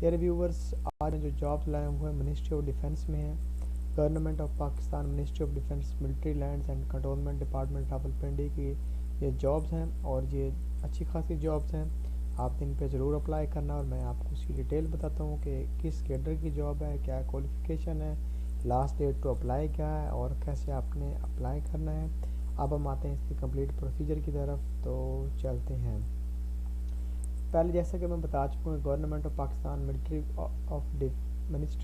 یہ ریویورز آج جو جاب لائے ہوئے ہیں منسٹری آف ڈیفنس میں ہیں، government of Pakistan, ministry of defence, military lands and cantonment department Rawalpindi کی یہ جابز ہیں اور یہ اچھی خاصی جابز ہیں. آپ نے ان پہ ضرور اپلائی کرنا اور میں آپ کو اس کی ڈیٹیل بتاتا ہوں کہ کس کیڈر کی جاب ہے، کیا کوالیفیکیشن ہے، لاسٹ ڈیٹ ٹو اپلائی کیا ہے اور کیسے آپ نے اپلائی کرنا ہے. اب ہم آتے ہیں اس کی کمپلیٹ پروسیجر کی طرف، تو چلتے ہیں. پہلے جیسا کہ میں بتا چکا ہوں، government of Pakistan, ministry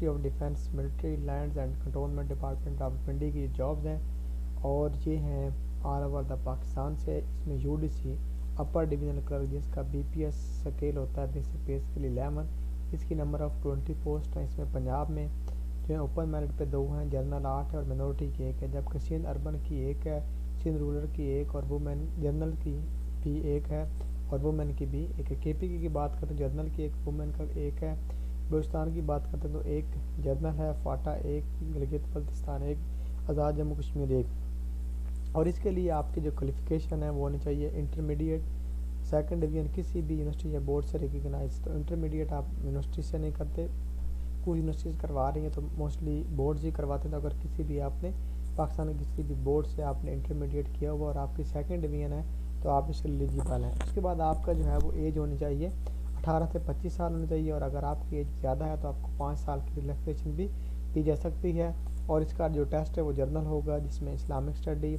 of defence, military lands and cantonment department Rawalpindi کی جابز ہیں اور یہ ہیں آل اوور دا پاکستان سے. اس میں یو ڈی سی اپر ڈویژنل کلرک جس کا بی پی ایس سکیل ہوتا ہے بیسک پے اسکیل 11، اس کی نمبر آف 20 پوسٹ ہیں. اس میں پنجاب میں جو ہے اوپن میرٹ پہ 2 ہیں، جنرل 8 ہے اور منورٹی کی 1 ہے، جبکہ سندھ اربن کی 1 ہے، سندھ رورل کی 1 اور وومن جنرل کی بھی 1 ہے اور وومن کی بھی 1 ہے. کے پی کی بات کرتے ہیں جنرل کی 1، وومن کا 1 ہے. بلوچستان کی بات کرتے ہیں تو 1 جنرل ہے، فاٹا 1، گلگت بلتستان 1، آزاد جموں کشمیر 1. اور اس کے لیے آپ کی جو کوالیفیکیشن ہے وہ ہونی چاہیے انٹرمیڈیٹ سیکنڈ ڈویژن کسی بھی یونیورسٹی یا بورڈ سے ریکگنائز. تو انٹرمیڈیٹ آپ یونیورسٹی سے نہیں کرتے، کچھ یونیورسٹیز کروا رہی ہیں تو موسٹلی بورڈز ہی کرواتے ہیں. تو اگر کسی بھی آپ نے پاکستان کے کسی بھی بورڈ سے آپ نے انٹرمیڈیٹ کیا ہوا اور آپ کی سیکنڈ ڈویژن ہے تو آپ اس کے ایلیجیبل ہیں. اس کے بعد آپ کا جو ہے وہ ایج ہونی چاہیے 18 سے 25 سال ہونی چاہیے اور اگر آپ کی ایج زیادہ ہے تو آپ کو 5 سال کی ریلیکسیشن بھی دی جا سکتی ہے. اور اس کا جو ٹیسٹ ہے وہ جرنل ہوگا جس میں اسلامک اسٹڈی،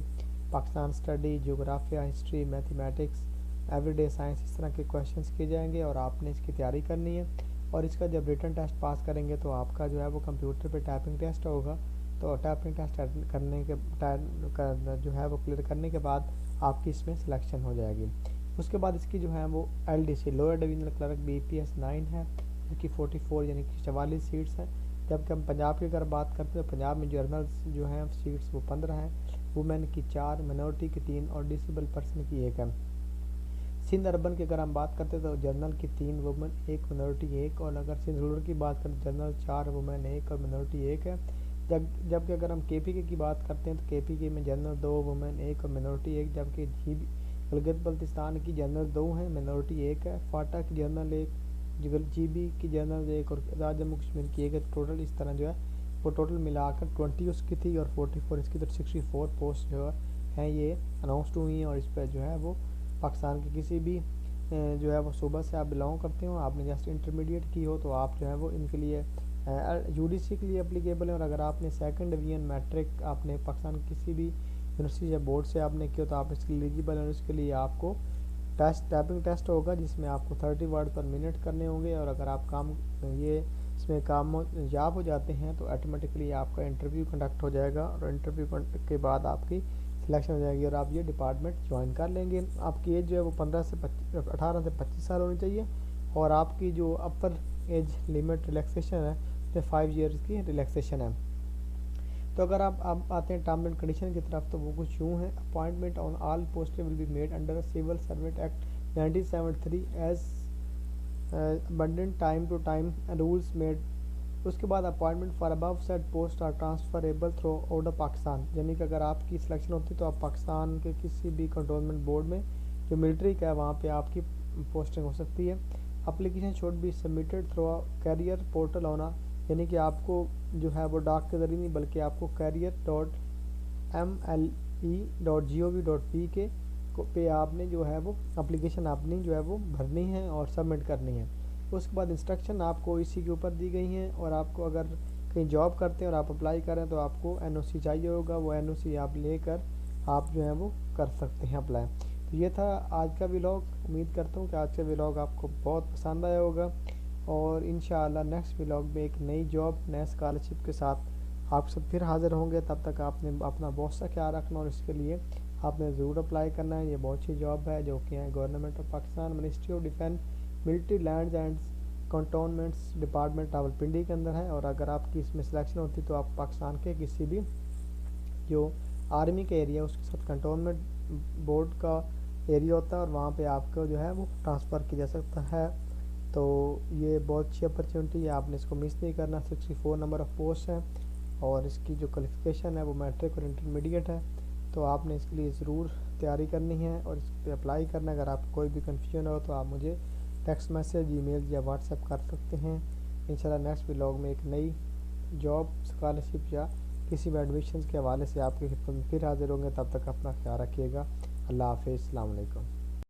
پاکستان اسٹڈی، جغرافیہ، history, mathematics, everyday science, اس طرح کے کویشچنس کیے جائیں گے اور آپ نے اس کی تیاری کرنی ہے. اور اس کا جب ریٹن ٹیسٹ پاس کریں گے تو آپ کا جو ہے وہ کمپیوٹر پہ ٹائپنگ ٹیسٹ ہوگا. تو ٹائپنگ ٹیسٹ کرنے کے جو ہے وہ کلیئر کرنے کے بعد آپ کی اس میں سلیکشن ہو جائے گی. اس کے بعد اس کی جو ہے وہ L D C lower divisional clerk B P S 9 ہے، اس کی 44 یعنی کہ 44 سیٹس ہیں. جبکہ ہم پنجاب کی اگر بات کرتے ہیں تو پنجاب میں جرنلز جو ہیں سیٹس وہ 15 ہیں، وومن کی 4، منورٹی کی 3 اور ڈسیبل پرسن کی 1 ہے. سندھ اربن کی اگر ہم بات کرتے ہیں تو جنرل کی 3، وومن 1، منورٹی 1، اور اگر سندھ رورل کی بات کریں تو جنرل 4، وومن 1 اور منورٹی 1 ہے. جبکہ اگر ہم کے پی کے کی بات کرتے ہیں تو کے پی کے میں جنرل 2، وومن 1 اور منورٹی 1، جبکہ گلگت بلتستان کی جنرل 2 ہیں، منورٹی 1 ہے، فاٹا کی جنرل 1، جی بی کی جنرل 1 اور آزاد جموں کشمیر کی 1 ہے. ٹوٹل اس طرح جو ہے وہ ٹوٹل ملا کر 20 اس کی تھی اور 44 اس کی تو 64 پوسٹ جو ہیں یہ اناؤنسڈ ہوئی ہیں. اور اس پہ جو ہے وہ پاکستان کے کسی بھی جو ہے وہ صوبہ سے آپ بلانگ کرتے ہو، آپ نے جسٹ انٹرمیڈیٹ کی ہو تو آپ جو ہے وہ ان کے لیے یو ڈی سی کے لیے اپلیکیبل ہیں. اور اگر آپ نے سیکنڈ ڈویژن میٹرک آپ نے پاکستان کسی بھی یونیورسٹی یا بورڈ سے آپ نے کیا تو آپ اس کے لیے ایلیجیبل ہیں. اس کے لیے آپ کو ٹائپنگ ٹیسٹ ہوگا جس میں آپ کو 30 ورڈ پر منٹ کرنے ہوں گے. اور اگر آپ اس میں کامیاب ہو جاتے ہیں تو آٹومیٹکلی آپ کا انٹرویو کنڈکٹ ہو جائے گا اور انٹرویو کے بعد آپ کی سلیکشن ہو جائے گی اور آپ یہ ڈپارٹمنٹ جوائن کر لیں گے. آپ کی ایج جو ہے وہ 18 سے 25 سال ہونی چاہیے اور آپ کی جو اپر ایج لمٹ ریلیکسیشن ہے 5 ایئرس کی ریلیکسیشن ہے. تو اگر آپ آتے ہیں ٹرم اینڈ کنڈیشن کی طرف تو وہ کچھ یوں ہیں. Appointment on all post will be made under civil servant act 1973 as abundant time to time rules made. اس کے بعد appointment for above said post are transferable throughout Pakistan, یعنی کہ اگر آپ کی سلیکشن ہوتی تو آپ پاکستان کے کسی بھی کنٹونمنٹ بورڈ میں جو ملٹری کا ہے وہاں پہ آپ کی پوسٹنگ ہو سکتی ہے. Application should be submitted through career portal ہونا، یعنی کہ آپ کو جو ہے وہ ڈاک کے ذریعے نہیں بلکہ آپ کو career.mle.gov.p پہ آپ نے جو ہے وہ اپلیکیشن اپنی جو ہے وہ بھرنی ہے اور سبمٹ کرنی ہے. اس کے بعد انسٹرکشن آپ کو اسی کے اوپر دی گئی ہیں. اور آپ کو اگر کہیں جاب کرتے ہیں اور آپ اپلائی کریں تو آپ کو این او سی چاہیے ہوگا، وہ این او سی آپ لے کر آپ جو ہے وہ کر سکتے ہیں اپلائی. تو یہ تھا آج کا ولاگ. امید کرتا ہوں کہ آج کا ولاگ آپ کو بہت پسند آیا ہوگا اور انشاءاللہ نیکسٹ ولاگ میں ایک نئی جاب نئے اسکالرشپ کے ساتھ آپ سب پھر حاضر ہوں گے. تب تک آپ نے اپنا بہت سا خیال رکھنا اور اس کے لیے آپ نے ضرور اپلائی کرنا ہے. یہ بہت اچھی جاب ہے جو کہ ہے government of Pakistan, ministry of defence, military lands and cantonments department Rawalpindi کے اندر ہے. اور اگر آپ کی اس میں سلیکشن ہوتی تو آپ پاکستان کے کسی بھی جو آرمی کا ایریا اس کے ساتھ کنٹونمنٹ بورڈ کا ایریا ہوتا ہے اور وہاں پہ آپ کو جو ہے وہ ٹرانسفر کیا جا سکتا ہے. تو یہ بہت اچھی اپرچونیٹی ہے، آپ نے اس کو مس نہیں کرنا. 64 نمبر آف پوسٹ ہیں اور اس کی جو کوالیفیکیشن ہے وہ میٹرک اور انٹرمیڈیٹ ہے. تو آپ نے اس کے لیے ضرور تیاری کرنی ہے اور اس پہ اپلائی کرنا. اگر آپ کوئی بھی کنفیوژن ہو تو آپ مجھے ٹیکسٹ میسیج، ای میل یا واٹس ایپ کر سکتے ہیں۔ انشاءاللہ نیکسٹ ولاگ میں ایک نئی جاب، اسکالرشپ یا کسی بھی ایڈمیشنز کے حوالے سے آپ کی خدمت میں پھر حاضر ہوں گے۔ تب تک اپنا خیال رکھیے گا۔ اللہ حافظ، السلام علیکم۔